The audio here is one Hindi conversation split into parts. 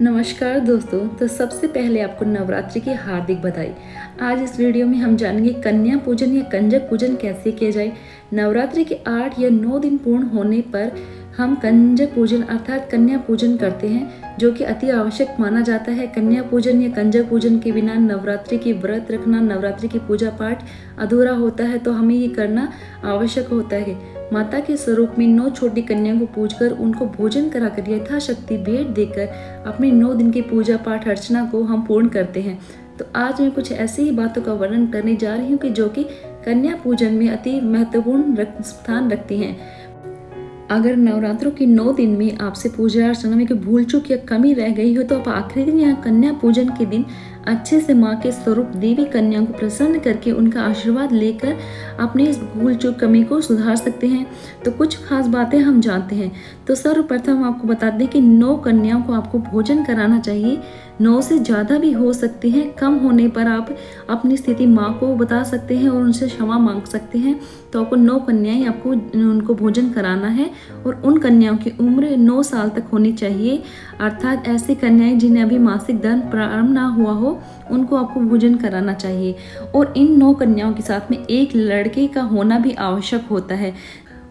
नमस्कार दोस्तों। तो सबसे पहले आपको नवरात्रि की हार्दिक बधाई। आज इस वीडियो में हम जानेंगे कन्या पूजन या कंजक पूजन कैसे किया जाए। नवरात्रि के 8 या 9 दिन पूर्ण होने पर हम कंजक पूजन अर्थात कन्या पूजन करते हैं, जो कि अति आवश्यक माना जाता है। कन्या पूजन या कंजक पूजन के बिना नवरात्रि की व्रत रखना, नवरात्रि की पूजा पाठ अधूरा होता है, तो हमें ये करना आवश्यक होता है। माता के स्वरूप में 9 छोटी कन्याओं को पूजकर उनको भोजन कराकर यथाशक्ति भेंट देकर अपने 9 दिन की पूजा पाठ अर्चना को हम पूर्ण करते हैं। तो आज मैं कुछ ऐसी ही बातों का वर्णन करने जा रही हूँ कि जो कि कन्या पूजन में अति महत्वपूर्ण स्थान रखती हैं। अगर नवरात्रों के 9 दिन में आपसे पूजा अर्चना में कोई भूल चूक या कमी रह गई हो, तो आप आखिरी दिन या कन्या पूजन के दिन अच्छे से माँ के स्वरूप देवी कन्याओं को प्रसन्न करके उनका आशीर्वाद लेकर अपने इस भूल चूक कमी को सुधार सकते हैं। तो कुछ खास बातें हम जानते हैं। तो सर्वप्रथम आपको बता दें कि 9 कन्याओं को आपको भोजन कराना चाहिए। 9 से ज़्यादा भी हो सकती हैं। कम होने पर आप अपनी स्थिति माँ को बता सकते हैं और उनसे क्षमा मांग सकते हैं। तो आपको 9 कन्याएं आपको उनको भोजन कराना है और उन कन्याओं की उम्र 9 साल तक होनी चाहिए। अर्थात ऐसी कन्याएं जिन्हें अभी मासिक धर्म प्रारंभ ना हुआ हो, उनको आपको भोजन कराना चाहिए। और इन 9 कन्याओं के साथ में एक लड़के का होना भी आवश्यक होता है।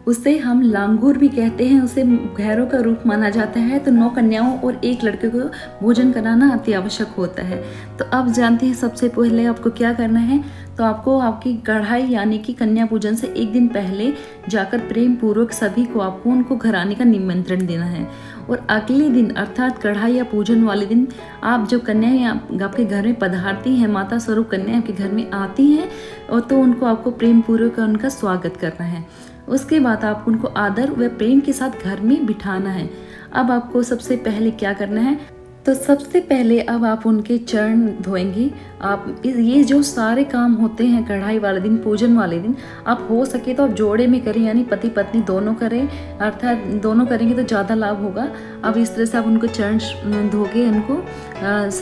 उसे हम लांगूर भी कहते हैं, उसे भैरव का रूप माना जाता है। तो 9 कन्याओं और एक लड़के को भोजन कराना अति आवश्यक होता है। तो अब जानते हैं सबसे पहले आपको क्या करना है। तो आपको आपकी कढ़ाई यानी कि कन्या पूजन से एक दिन पहले जाकर प्रेम पूर्वक सभी को आपको उनको घर आने का निमंत्रण देना है। और अगले दिन अर्थात कढ़ाई या पूजन वाले दिन आप जो कन्या आपके घर में पधारती हैं, माता स्वरूप कन्या आपके घर में आती हैं, और तो उनको आपको प्रेम पूर्वक उनका स्वागत करना है। उसके बाद आप उनको आदर व प्रेम के साथ घर में बिठाना है। अब आपको सबसे पहले क्या करना है, तो सबसे पहले अब आप उनके चरण धोएंगे। आप ये जो सारे काम होते हैं कढ़ाई वाले दिन, पूजन वाले दिन, आप हो सके तो आप जोड़े में करें, यानी पति पत्नी दोनों करें। अर्थात दोनों करेंगे तो ज़्यादा लाभ होगा। अब इस तरह से आप उनको चरण धो के उनको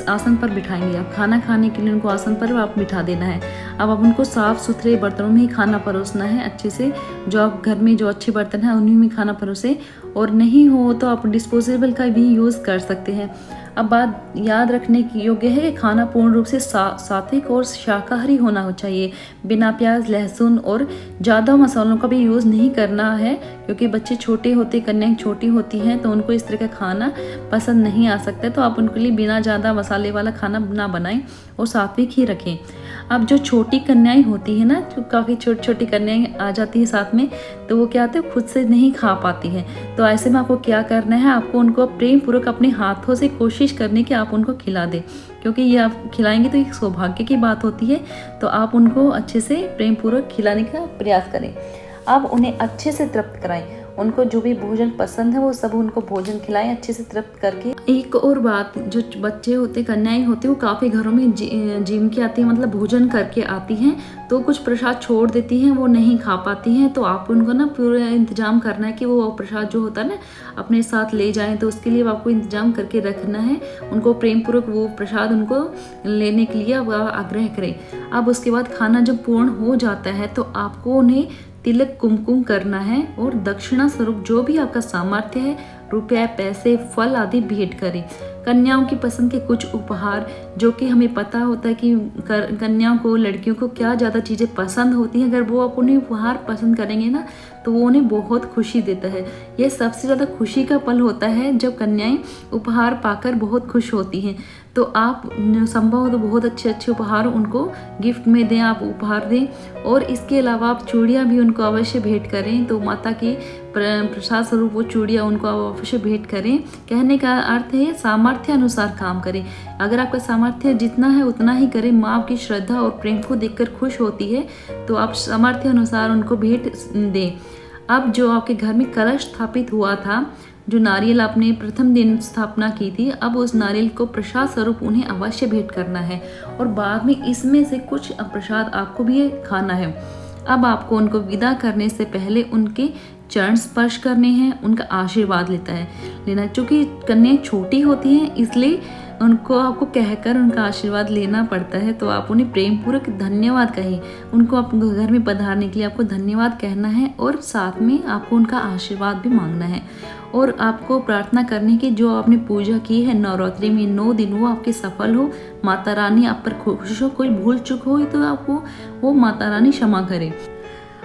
आसन पर बिठाएंगे। आप खाना खाने के लिए उनको आसन पर आप बिठा देना है। अब आप उनको साफ़ सुथरे बर्तनों में ही खाना परोसना है अच्छे से। जो आप घर में जो अच्छे बर्तन हैं उन्हीं में खाना परोसे, और नहीं हो तो आप डिस्पोजेबल का भी यूज़ कर सकते हैं। अब बात याद रखने की योग्य है कि खाना पूर्ण रूप से सात्विक और शाकाहारी होना चाहिए। बिना प्याज लहसुन और ज़्यादा मसालों का भी यूज़ नहीं करना है, क्योंकि बच्चे छोटे होते, कन्याएं छोटी होती हैं, तो उनको इस तरह का खाना पसंद नहीं आ सकता। तो आप उनके लिए बिना ज़्यादा मसाले वाला खाना ना बनाएं और सात्विक ही रखें। अब जो छोटी कन्याएं होती है ना, जो काफ़ी छोटी छोटी कन्याएं आ जाती है साथ में, तो वो क्या होता है, खुद से नहीं खा पाती हैं। तो ऐसे में आपको क्या करना है, आपको उनको प्रेम पूर्वक अपने हाथों से कोशिश करने की आप उनको खिला दें, क्योंकि ये आप खिलाएंगे तो एक सौभाग्य की बात होती है। तो आप उनको अच्छे से प्रेम पूर्वक खिलाने का प्रयास करें। आप उन्हें अच्छे से तृप्त कराएं। उनको जो भी भोजन पसंद है वो सब उनको भोजन खिलाएं अच्छे से तृप्त करके। एक और बात, जो बच्चे होते, कन्याएं होती, वो काफ़ी घरों में जिम के आती हैं, मतलब भोजन करके आती हैं, तो कुछ प्रसाद छोड़ देती हैं, वो नहीं खा पाती हैं। तो आप उनको ना पूरा इंतजाम करना है कि वो प्रसाद जो होता है ना अपने साथ ले जाएं। तो उसके लिए आपको इंतजाम करके रखना है। उनको प्रेम पूर्वक वो प्रसाद उनको लेने के लिए आप आग्रह करें। अब उसके बाद खाना जब पूर्ण हो जाता है तो आपको उन्हें तिलक कुमकुम करना है, और दक्षिणा स्वरूप जो भी आपका सामर्थ्य है, रुपये पैसे फल आदि भेंट करें। कन्याओं की पसंद के कुछ उपहार, जो कि हमें पता होता है कि कन्याओं को, लड़कियों को क्या ज़्यादा चीज़ें पसंद होती हैं, अगर वो अपने उपहार पसंद करेंगे ना, तो वो उन्हें बहुत खुशी देता है। ये सबसे ज़्यादा खुशी का पल होता है जब कन्याएं उपहार पाकर बहुत खुश होती हैं। तो आप संभव हो तो बहुत अच्छे अच्छे उपहार उनको गिफ्ट में दें, आप उपहार दें। और इसके अलावा आप चूड़ियाँ भी उनको अवश्य भेंट करें। तो माता की प्रसाद स्वरूप वो चूड़ियाँ उनको अवश्य भेंट करें। कहने का अर्थ है सामर्थ्य अनुसार काम करें। अगर आपका सामर्थ्य जितना है उतना ही करें। माँ की श्रद्धा और प्रेम को देखकर खुश होती है, तो आप सामर्थ्य अनुसार उनको भेंट दें। अब जो आपके घर में कलश स्थापित हुआ था, जो नारियल आपने प्रथम दिन स्थापना की थी, अब उस नारियल को प्रसाद स्वरूप उन्हें अवश्य भेंट करना है, और बाद में इसमें से कुछ प्रसाद आपको भी खाना है। अब आपको उनको विदा करने से पहले उनके चरण स्पर्श करने हैं, उनका आशीर्वाद लेना। चूँकि कन्याएं छोटी होती हैं, इसलिए उनको आपको कहकर उनका आशीर्वाद लेना पड़ता है। तो आप उन्हें प्रेम पूर्वक धन्यवाद कहें। उनको अपने घर में पधारने के लिए आपको धन्यवाद कहना है, और साथ में आपको उनका आशीर्वाद भी मांगना है। और आपको प्रार्थना करने की, जो आपने पूजा की है नवरात्रि में 9 दिन, वो आपकी सफल हो, माता रानी आप पर खुश हो। कोई भूल चूक हो तो आपको वो माता रानी क्षमा करे।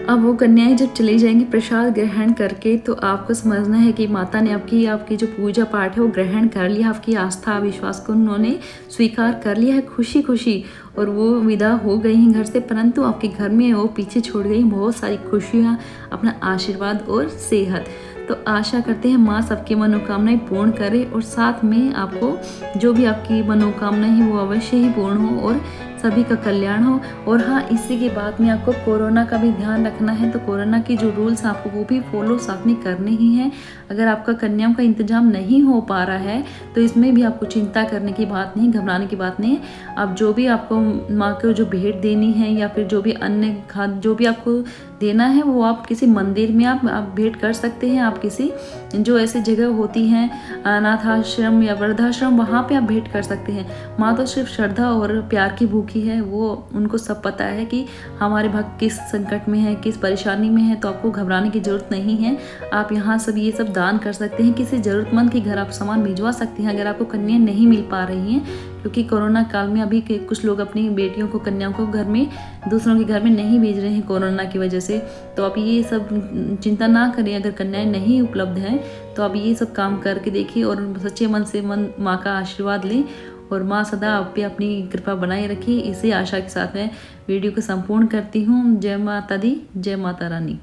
अब वो कन्याएं जब चली जाएंगी प्रसाद ग्रहण करके, तो आपको समझना है कि माता ने आपकी जो पूजा पाठ है वो ग्रहण कर लिया, आपकी आस्था विश्वास को उन्होंने स्वीकार कर लिया है खुशी खुशी, और वो विदा हो गई हैं घर से। परंतु आपके घर में वो पीछे छोड़ गई बहुत सारी खुशियाँ, अपना आशीर्वाद और सेहत। तो आशा करते हैं माँ सबकी मनोकामनाएं पूर्ण करे, और साथ में आपको जो भी आपकी मनोकामना है वो अवश्य ही पूर्ण हो और सभी का कल्याण हो। और हाँ, इसी के बाद में आपको कोरोना का भी ध्यान रखना है, तो कोरोना की जो रूल्स आपको वो भी फॉलो साथ में करने ही हैं। अगर आपका कन्याओं का इंतजाम नहीं हो पा रहा है तो इसमें भी आपको चिंता करने की बात नहीं, घबराने की बात नहीं है। आप जो भी आपको माँ को जो भेंट देनी है या फिर जो भी अन्य खाद्य जो भी आपको देना है, वो आप किसी मंदिर में आप भेंट कर सकते हैं। आप किसी जो ऐसी जगह होती हैं अनाथ आश्रम या वृद्धाश्रम, वहाँ पे आप भेंट कर सकते हैं। माँ तो सिर्फ श्रद्धा और प्यार की भूखी है, वो उनको सब पता है कि हमारे भक्त किस संकट में है, किस परेशानी में है। तो आपको घबराने की जरूरत नहीं है। आप यहाँ सब ये सब दान कर सकते हैं, किसी ज़रूरतमंद के घर आप सामान भिजवा सकते हैं अगर आपको कन्या नहीं मिल पा रही हैं। क्योंकि कोरोना काल में अभी कुछ लोग अपनी बेटियों को, कन्याओं को घर में, दूसरों के घर में नहीं भेज रहे हैं कोरोना की वजह से। तो आप ये सब चिंता ना करें, अगर कन्याएं नहीं उपलब्ध हैं तो आप ये सब काम करके देखिए और सच्चे मन से माँ का आशीर्वाद लें, और माँ सदा आप पे अपनी कृपा बनाए रखी। इसी आशा के साथ मैं वीडियो को संपूर्ण करती हूँ। जय माता दी, जय माता रानी।